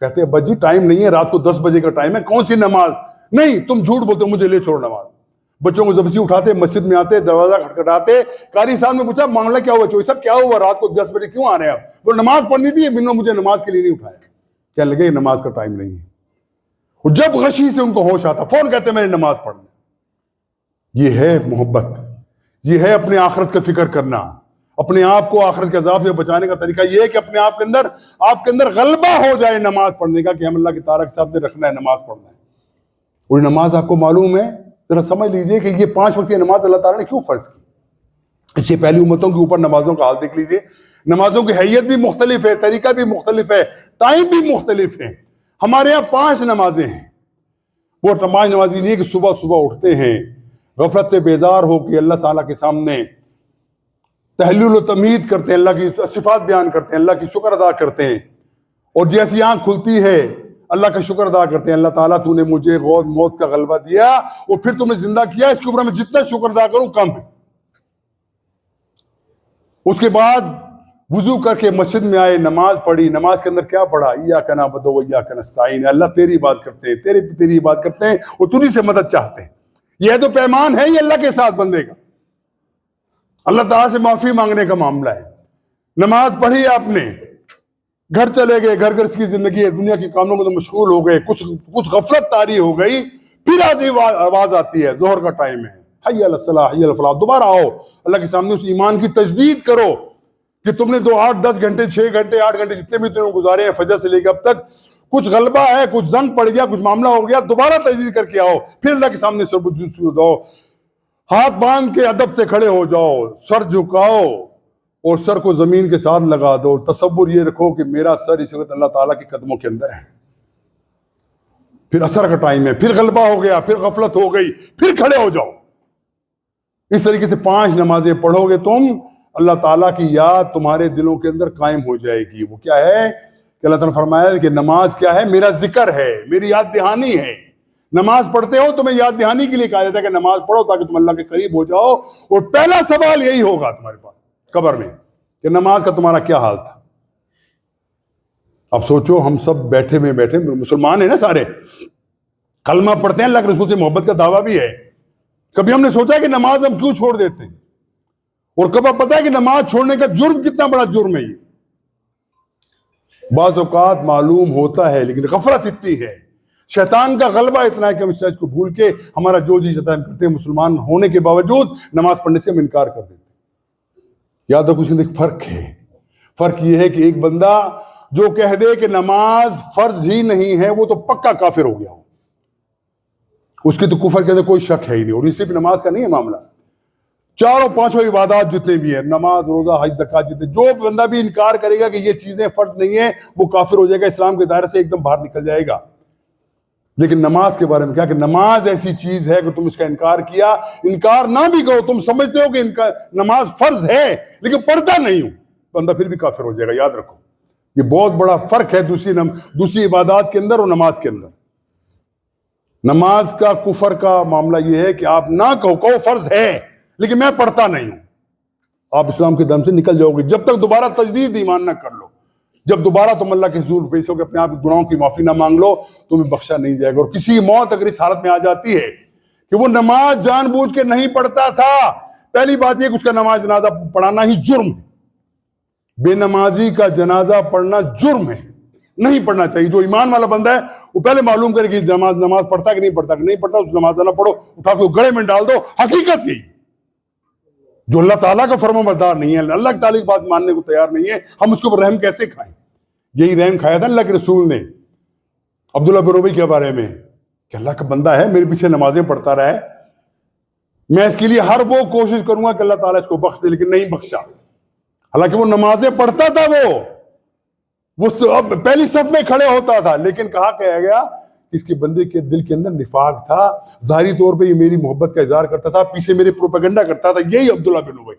کہتے ہیں بجی ٹائم نہیں ہے، رات کو 10 بجے کا ٹائم ہے، کون سی نماز؟ نہیں تم جھوٹ بولتے، مجھے لے چھوڑو نماز۔ بچوں کو زبردستی اٹھاتے، مسجد میں آتے، دروازہ کھٹکھٹاتے، قاری صاحب نے پوچھا معاملہ کیا ہوا؟ چوہی صاحب کیا ہوا، رات کو 10 بجے کیوں آ رہے ہیں آپ؟ وہ نماز پڑھنی تھی، انہوں مجھے نماز کے لیے نہیں اٹھایا۔ کہنے لگے نماز کا ٹائم نہیں ہے۔ اور جب غشی سے ان کو ہوش آتا فوراً کہتے میں نے نماز پڑھنا۔ یہ ہے محبت، یہ ہے اپنے آخرت کا فکر کرنا، اپنے آپ کو آخرت کے عذاب سے بچانے کا طریقہ یہ ہے کہ اپنے آپ کے اندر غلبہ ہو جائے نماز پڑھنے کا، کہ ہم اللہ کے تارک صاحب نے رکھنا ہے، نماز پڑھنا ہے۔ اور نماز آپ کو معلوم ہے، ذرا سمجھ لیجئے کہ یہ 5 وقت کی نماز اللہ تعالیٰ نے کیوں فرض کی؟ اس سے پہلی امتوں کے اوپر نمازوں کا حال دیکھ لیجئے، نمازوں کی حیت بھی مختلف ہے، طریقہ بھی مختلف ہے، ٹائم بھی مختلف ہے۔ ہمارے یہاں 5 نمازیں ہیں، وہ 5 نمازی نہیں کہ صبح اٹھتے ہیں غفلت سے بیدار ہو کے اللہ تعالیٰ کے سامنے تحلیل و تمہید کرتے ہیں، اللہ کی صفات بیان کرتے ہیں، اللہ کی شکر ادا کرتے ہیں، اور جیسی آنکھ کھلتی ہے اللہ کا شکر ادا کرتے ہیں، اللہ تعالیٰ تو نے مجھے موت کا غلبہ دیا اور پھر تم نے زندہ کیا، اس کے اوپر میں جتنا شکر ادا کروں کم ہے۔ اس کے بعد وضو کر کے مسجد میں آئے، نماز پڑھی، نماز کے اندر کیا پڑھا؟ ایاک نعبد و ایاک نستعین، اللہ تیری بات کرتے ہیں، تیری بات کرتے ہیں اور تجھی سے مدد چاہتے ہیں۔ یہ تو پیمان ہے یہ اللہ کے ساتھ بندے کا، اللہ تعالیٰ سے معافی مانگنے کا معاملہ ہے۔ نماز پڑھی آپ نے، گھر چلے گئے، گھر کی زندگی ہے، دنیا کے کاموں میں تو مشغول ہو گئے، کچھ غفلت طاری ہو گئی، پھر آواز آتی ہے ظہر کا ٹائم ہے، حی علی الصلاح حی علی الفلاح، دوبارہ آؤ اللہ کے سامنے، اس ایمان کی تجدید کرو کہ تم نے 8-10 گھنٹے 6 گھنٹے 8 گھنٹے جتنے بھی تم گزارے ہیں فجر سے لے کے اب تک، کچھ غلبہ ہے، کچھ زنگ پڑ گیا، کچھ معاملہ ہو گیا، دوبارہ تجدید کر کے آؤ، پھر اللہ کے سامنے سر دو، ہاتھ باندھ کے ادب سے کھڑے ہو جاؤ, سر جھکاؤ اور سر کو زمین کے ساتھ لگا دو. تصور یہ رکھو کہ میرا سر اس وقت اللہ تعالیٰ کے قدموں کے اندر ہے. پھر عصر کا ٹائم ہے, پھر غلبہ ہو گیا, پھر غفلت ہو گئی, پھر کھڑے ہو جاؤ. اس طریقے سے 5 نمازیں پڑھو گے تم, اللہ تعالیٰ کی یاد تمہارے دلوں کے اندر قائم ہو جائے گی. وہ کیا ہے کہ اللہ تعالیٰ نے فرمایا کہ نماز کیا ہے, میرا ذکر ہے, میری یاد دہانی ہے. نماز پڑھتے ہو تمہیں یاد دہانی کے لیے کہا جاتا ہے کہ نماز پڑھو تاکہ تم اللہ کے قریب ہو جاؤ. اور پہلا سوال یہی ہوگا تمہارے پاس قبر میں کہ نماز کا تمہارا کیا حال تھا. اب سوچو, ہم سب بیٹھے مسلمان ہیں نا سارے, کلمہ پڑھتے ہیں, اللہ کے رسول سے محبت کا دعویٰ بھی ہے. کبھی ہم نے سوچا کہ نماز ہم کیوں چھوڑ دیتے ہیں, اور کب آپ پتا ہے کہ نماز چھوڑنے کا جرم کتنا بڑا جرم ہے. یہ بعض اوقات معلوم ہوتا ہے لیکن غفلت اتنی ہے, شیطان کا غلبہ اتنا ہے کہ ہم اس چیز کو بھول کے ہمارا جو جی چاہتا ہے کرتے ہیں. مسلمان ہونے کے باوجود نماز پڑھنے سے ہم انکار کر دیتے ہیں. یاد رکھو, اس میں ایک فرق ہے. فرق یہ ہے کہ ایک بندہ جو کہہ دے کہ نماز فرض ہی نہیں ہے وہ تو پکا کافر ہو گیا ہو, اس کی تو کفر کے اندر کوئی شک ہے ہی نہیں. اور یہ صرف نماز کا نہیں ہے معاملہ, 4 5 عبادات جتنے بھی ہیں, نماز, روزہ, حج, زکات, جتنے, جو بندہ بھی انکار کرے گا کہ یہ چیزیں فرض نہیں ہیں وہ کافر ہو جائے گا, اسلام کے دائرے سے ایک دم باہر نکل جائے گا. لیکن نماز کے بارے میں کیا کہ نماز ایسی چیز ہے کہ تم اس کا انکار کیا, انکار نہ بھی کرو, تم سمجھتے ہو کہ نماز فرض ہے لیکن پڑھتا نہیں ہوں, بندہ پھر بھی کافر ہو جائے گا. یاد رکھو, یہ بہت بڑا فرق ہے دوسری عبادات کے اندر اور نماز کے اندر. نماز کا کفر کا معاملہ یہ ہے کہ آپ نہ کہو فرض ہے لیکن میں پڑھتا نہیں ہوں, آپ اسلام کے دم سے نکل جاؤ گے. جب تک دوبارہ تجدید ایمان نہ کر لو, جب دوبارہ تم اللہ کے حضور پیش ہو کے اپنے آپ کے گناہوں کی معافی نہ مانگ لو, تمہیں بخشا نہیں جائے گا. اور کسی موت اگر اس حالت میں آ جاتی ہے کہ وہ نماز جان بوجھ کے نہیں پڑھتا تھا, پہلی بات یہ کہ اس کا نماز جنازہ پڑھانا ہی جرم ہے. بے نمازی کا جنازہ پڑھنا جرم ہے, نہیں پڑھنا چاہیے. جو ایمان والا بندہ ہے وہ پہلے معلوم کرے کہ نماز پڑھتا ہے کہ نہیں پڑھتا, کہ نہیں پڑھتا اس نماز نہ پڑھو, اٹھا کے گڑے میں ڈال دو. حقیقت یہی, جو اللہ تعالیٰ کا فرما بردار نہیں ہے, اللہ کی تعالیٰ کی بات ماننے کو تیار نہیں ہے, ہم اس کے اوپر رحم کیسے کھائیں؟ یہی رحم کھایا تھا اللہ کے رسول نے عبداللہ بن ربیع کے بارے میں کہ اللہ کا بندہ ہے, میرے پیچھے نمازیں پڑھتا رہا ہے, میں اس کے لیے ہر وہ کوشش کروں گا کہ اللہ تعالیٰ اس کو بخش دے, لیکن نہیں بخشا. حالانکہ وہ نمازیں پڑھتا تھا, وہ پہلی صف میں کھڑے ہوتا تھا, لیکن کہا گیا اس کے بندے کے دل کے اندر نفاق تھا. ظاہری طور پہ یہ میری محبت کا اظہار کرتا تھا, پیچھے میرے پروپیگنڈا کرتا تھا. یہی عبداللہ بن ربیع.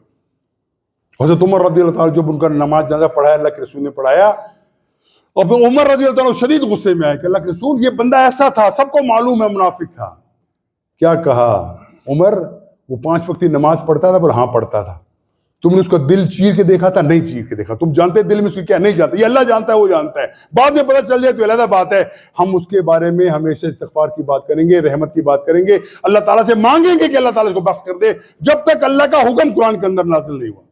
حضرت عمر رضی اللہ تعالیٰ جب ان کا نماز جنازہ پڑھایا, اللہ کے رسول نے پڑھایا, اور پھر عمر رضی اللہ تعالیٰ شدید غصے میں آئے کہ اللہ کے رسول یہ بندہ ایسا تھا, سب کو معلوم ہے منافق تھا. کیا کہا عمر, وہ 5 وقت نماز پڑھتا تھا, پر ہاں پڑھتا تھا. تم نے اس کا دل چیر کے دیکھا تھا؟ نہیں چیر کے دیکھا. تم جانتے دل میں اس کی کیا؟ نہیں جانتے. یہ اللہ جانتا ہے, وہ جانتا ہے. بعد میں پتہ چل جائے تو علیحدہ بات ہے. ہم اس کے بارے میں ہمیشہ استغفار کی بات کریں گے, رحمت کی بات کریں گے, اللہ تعالیٰ سے مانگیں گے کہ اللہ تعالیٰ اس کو بخش کر دے, جب تک اللہ کا حکم قرآن کے اندر نازل نہیں ہوا.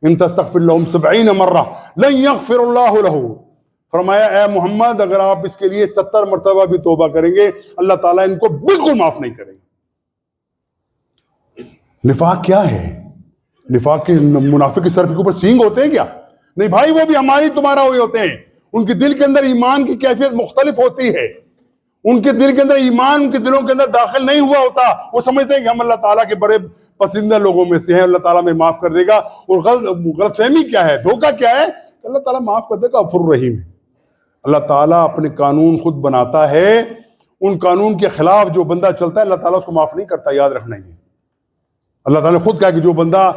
ان تستغفر لهم 70 مرہ لن یغفر اللہ له. فرمایا اے محمد اگر آپ اس کے لیے 70 مرتبہ بھی توبہ کریں گے, اللہ تعالیٰ ان کو بالکل معاف نہیں کریں گے. نفاق کیا ہے؟ نفاق کے منافق کے سر کے اوپر سینگ ہوتے ہیں کیا؟ نہیں بھائی, وہ بھی ہماری تمہارا ہوئے ہوتے ہیں. ان کے دل کے اندر ایمان کی کیفیت مختلف ہوتی ہے. ان کے دل کے اندر ایمان ان کے دلوں کے اندر داخل نہیں ہوا ہوتا. وہ سمجھتے ہیں کہ ہم اللہ تعالیٰ کے بڑے پسندیدہ لوگوں میں سے ہیں, اللہ تعالیٰ میں معاف کر دے گا. اور غلط فہمی کیا ہے, دھوکہ کیا ہے, اللہ تعالیٰ معاف کر دے گا, غفور الرحیم ہے. اللہ تعالیٰ اپنے قانون خود بناتا ہے, ان قانون کے خلاف جو بندہ چلتا ہے اللہ تعالیٰ اس کو معاف نہیں کرتا. یاد رکھنا ہے, اللہ تعالیٰ خود کہا کہ جو بندہ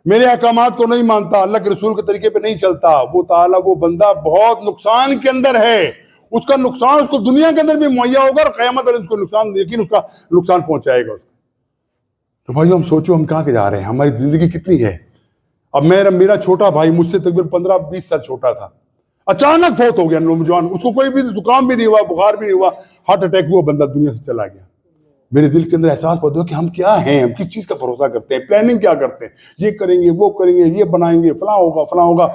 میرے احکامات کو نہیں مانتا, اللہ کے رسول کے طریقے پہ نہیں چلتا, وہ بندہ بہت نقصان کے اندر ہے. اس کا نقصان اس کو دنیا کے اندر بھی مہیا ہوگا, اور قیامت میں اس کو نقصان, یقین اس کا نقصان پہنچائے گا اس کو. تو بھائی ہم سوچو ہم کہاں کے جا رہے ہیں, ہماری زندگی کتنی ہے. اب میرا چھوٹا بھائی مجھ سے تقریباً 15-20 سال چھوٹا تھا, اچانک فوت ہو گیا نوجوان. اس کو کوئی بھی زکام بھی نہیں ہوا, بخار بھی نہیں ہوا, ہارٹ اٹیک ہوا, بندہ دنیا سے چلا گیا. میرے دل کے اندر احساس پیدا ہوا کہ ہم کیا ہیں, ہم کس چیز کا بھروسہ کرتے ہیں, پلاننگ کیا کرتے ہیں, یہ کریں گے, وہ کریں گے, یہ بنائیں گے, فلاں ہوگا, فلاں ہوگا.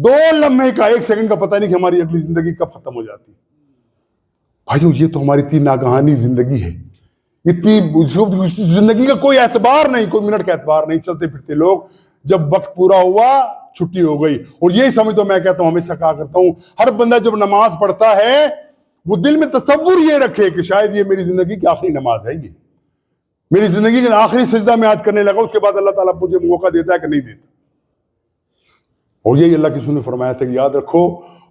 2 لمحے کا 1 سیکنڈ کا پتہ نہیں کہ ہماری اگلی زندگی کب ختم ہو جاتی. بھائیو یہ تو ہماری اتنی ناگہانی زندگی ہے, اتنی زندگی کا کوئی اعتبار نہیں, کوئی منٹ کا اعتبار نہیں. چلتے پھرتے لوگ, جب وقت پورا ہوا چھٹی ہو گئی. اور یہی سمجھ تو میں کہتا ہوں, ہمیشہ کہا کرتا ہوں, ہر بندہ جب نماز پڑھتا ہے وہ دل میں تصور یہ رکھے کہ شاید یہ میری زندگی کی آخری نماز ہے. یہ میری زندگی کا آخری سجدہ میں آج کرنے لگا، اس کے بعد اللہ تعالیٰ مجھے موقع دیتا ہے کہ نہیں دیتا. اور یہی اللہ کے رسول نے فرمایا تھا کہ یاد رکھو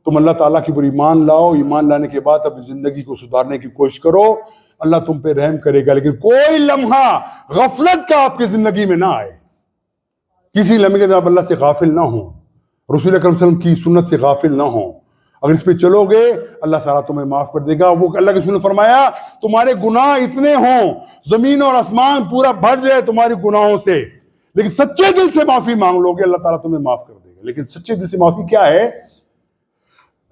تم اللہ تعالیٰ کی اوپر ایمان لاؤ، ایمان لانے کے بعد اپنی زندگی کو سدھارنے کی کوشش کرو، اللہ تم پہ رحم کرے گا. لیکن کوئی لمحہ غفلت کا آپ کی زندگی میں نہ آئے، کسی لمحے کے آپ اللہ سے غافل نہ ہوں، رسول اکرم صلی اللہ علیہ وسلم کی سنت سے غافل نہ ہوں. اگر اس پہ چلو گے اللہ سارا تمہیں معاف کر دے گا. وہ اللہ کے رسول نے فرمایا تمہارے گناہ اتنے ہوں، زمین اور آسمان پورا بھر جائے تمہارے گناہوں سے، لیکن سچے دل سے معافی مانگ لو گے اللہ تعالیٰ تمہیں معاف کر دے گا. لیکن سچے دل سے معافی کیا ہے؟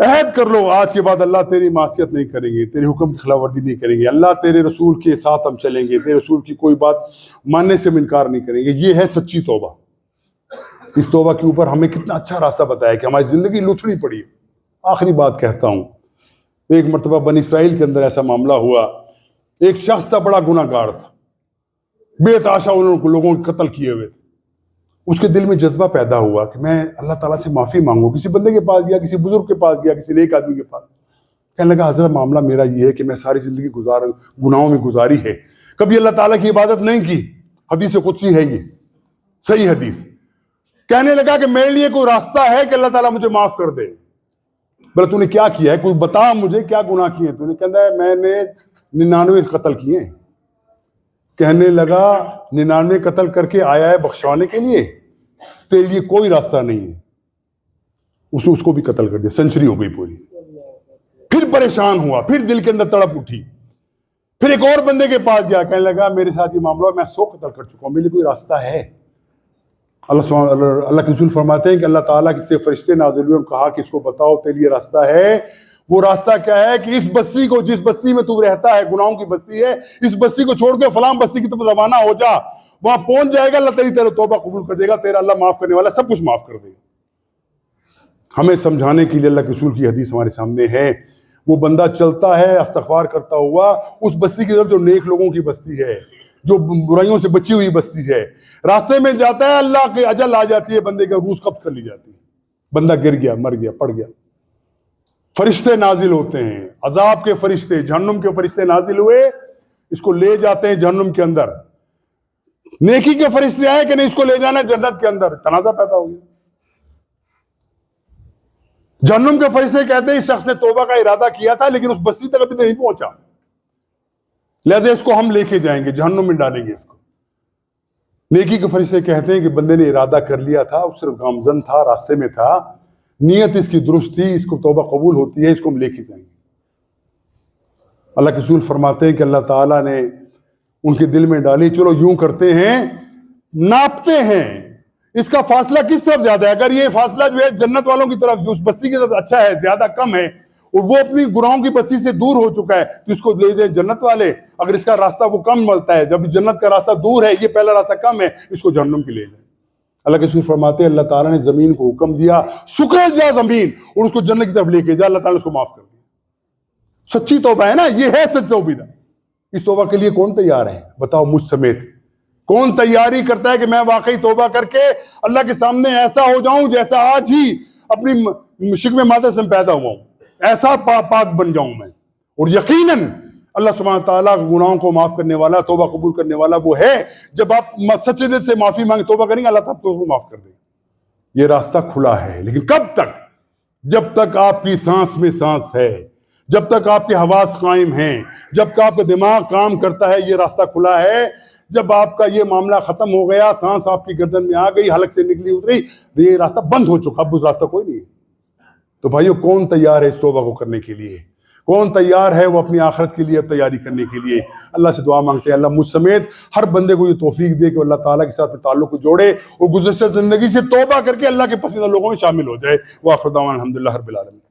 عہد کر لو آج کے بعد اللہ تیری معصیت نہیں کریں گے، تیرے حکم کی خلاف ورزی نہیں کریں گے، اللہ تیرے رسول کے ساتھ ہم چلیں گے، تیرے رسول کی کوئی بات ماننے سے ہم انکار نہیں کریں گے. یہ ہے سچی توبہ. اس توبہ کے اوپر ہمیں کتنا اچھا راستہ بتایا کہ ہماری زندگی لتھڑی پڑی. آخری بات کہتا ہوں، ایک مرتبہ بنی اسرائیل کے اندر ایسا معاملہ ہوا، ایک شخص تھا بڑا گناہ گار تھا، بے تحاشا انہوں نے لوگوں کو قتل کیے ہوئے تھے. اس کے دل میں جذبہ پیدا ہوا کہ میں اللہ تعالیٰ سے معافی مانگوں. کسی بندے کے پاس گیا، کسی بزرگ کے پاس گیا، کسی نیک آدمی کے پاس. کہنے لگا حضرت معاملہ میرا یہ ہے کہ میں ساری زندگی گناہوں میں گزاری ہے، کبھی اللہ تعالیٰ کی عبادت نہیں کی. حدیث قدسی ہے یہ، صحیح حدیث. کہنے لگا کہ میرے لیے کوئی راستہ ہے کہ اللہ تعالیٰ مجھے معاف کر دے. بولے تو نے کیا کیا ہے؟ کوئی بتا مجھے کیا گناہ کیے ہیں تو نے؟ کہتا ہے میں نے 99 قتل کیے ہیں. کہنے لگا 99 قتل کر کے آیا ہے بخشوانے کے لیے؟ تیرے لیے کوئی راستہ نہیں ہے. اس نے اس کو بھی قتل کر دیا، سنچری ہو گئی پوری. پھر پریشان ہوا، پھر دل کے اندر تڑپ اٹھی، پھر ایک اور بندے کے پاس گیا. کہنے لگا میرے ساتھ یہ معاملہ، میں 100 قتل کر چکا ہوں، میرے لیے کوئی راستہ ہے؟ اللہ کے رسول فرماتے ہیں کہ اللہ تعالیٰ سے فرشتے نازل ہوئے اور کہا کہ اس کو بتاؤ تیرے لیے راستہ ہے. وہ راستہ کیا ہے کہ اس بستی کو، جس بستی میں تو رہتا ہے، گناہوں کی بستی ہے، اس بستی کو چھوڑ کے فلاں بستی کی طرف روانہ ہو جا. وہاں پہنچ جائے گا، اللہ تیری توبہ قبول کر دے گا، تیرا اللہ معاف کرنے والا، سب کچھ معاف کر دے گا. ہمیں سمجھانے کے لیے اللہ کے رسول کی حدیث ہمارے سامنے ہے. وہ بندہ چلتا ہے استغفار کرتا ہوا اس بستی کی طرف جو نیک لوگوں کی بستی ہے، جو برائیوں سے بچی ہوئی بستی ہے. راستے میں جاتا ہے، اللہ کی اجل آ جاتی ہے، بندے کا روح قبض کر لی جاتی ہے، بندہ گر گیا، مر گیا، پڑ گیا. فرشتے نازل ہوتے ہیں، عذاب کے فرشتے، جہنم کے فرشتے نازل ہوئے، اس کو لے جاتے ہیں جہنم کے اندر. نیکی کے فرشتے آئے کہ نہیں اس کو لے جانا ہے جنت کے اندر. تنازع پیدا ہو گیا. جہنم کے فرشتے کہتے ہیں اس شخص نے توبہ کا ارادہ کیا تھا لیکن اس بستی تک ابھی نہیں پہنچا، لہذا اس کو ہم لے کے جائیں گے، جہنم میں ڈالیں گے اس کو. نیکی کے فرشتے کہتے ہیں کہ بندے نے ارادہ کر لیا تھا، وہ صرف گامزن تھا، راستے میں تھا، نیت اس کی درست تھی، اس کو توبہ قبول ہوتی ہے، اس کو ہم لے کے جائیں گے. اللہ کے رسول فرماتے ہیں کہ اللہ تعالیٰ نے ان کے دل میں ڈالی. چلو یوں کرتے ہیں، ناپتے ہیں اس کا فاصلہ کس طرف زیادہ ہے. اگر یہ فاصلہ جو ہے جنت والوں کی طرف، جو اس بستی کی طرف اچھا ہے، زیادہ کم ہے، اور وہ اپنی گناہوں کی بستی سے دور ہو چکا ہے، تو اس کو لے جائیں جنت والے. اگر اس کا راستہ وہ کم ملتا ہے، جب جنت کا راستہ دور ہے، یہ پہلا راستہ کم ہے، اس کو جہنم کی لے جائیں. اللہ کے رسول فرماتے ہیں اللہ تعالیٰ نے زمین کو حکم دیا سکڑ جا زمین اور اس کو جنت کی طرف لے کے جا. اللہ تعالیٰ نے اس کو معاف کر دیا. سچی توبہ ہے نا، یہ ہے سچ توبہ. اس توبہ کے لیے کون تیار ہے؟ بتاؤ مجھ سمیت. کون تیاری کرتا ہے کہ میں واقعی توبہ کر کے اللہ کے سامنے ایسا ہو جاؤں جیسا آج ہی اپنی شکم مادر سے پیدا ہوا ہوں، ایسا پاک بن جاؤں میں. اور یقیناً اللہ سبحانہ تعالیٰ گناہوں کو معاف کرنے والا، توبہ قبول کرنے والا وہ ہے. جب آپ سچے دل سے معافی مانگے، توبہ کریں گے، اللہ تعالیٰ کو معاف کر دے گا. یہ راستہ کھلا ہے، لیکن کب تک؟ جب تک آپ کی سانس میں سانس ہے، جب تک آپ کے حواس قائم ہیں، جب تک آپ کا دماغ کام کرتا ہے، یہ راستہ کھلا ہے. جب آپ کا یہ معاملہ ختم ہو گیا، سانس آپ کی گردن میں آ گئی، حلق سے نکلی اتری، یہ راستہ بند ہو چکا، اب اس راستہ کوئی نہیں ہے. تو بھائیو کون تیار ہے اس توبہ کو کرنے کے لیے؟ کون تیار ہے وہ اپنی آخرت کے لیے تیاری کرنے کے لیے؟ اللہ سے دعا مانگتے ہیں اللہ مجھ سمیت ہر بندے کو یہ توفیق دے کہ اللہ تعالیٰ کے ساتھ تعلق کو جوڑے اور گزشتہ زندگی سے توبہ کر کے اللہ کے پسندیدہ لوگوں میں شامل ہو جائے. وآخر دعوانا الحمدللہ رب العالمین.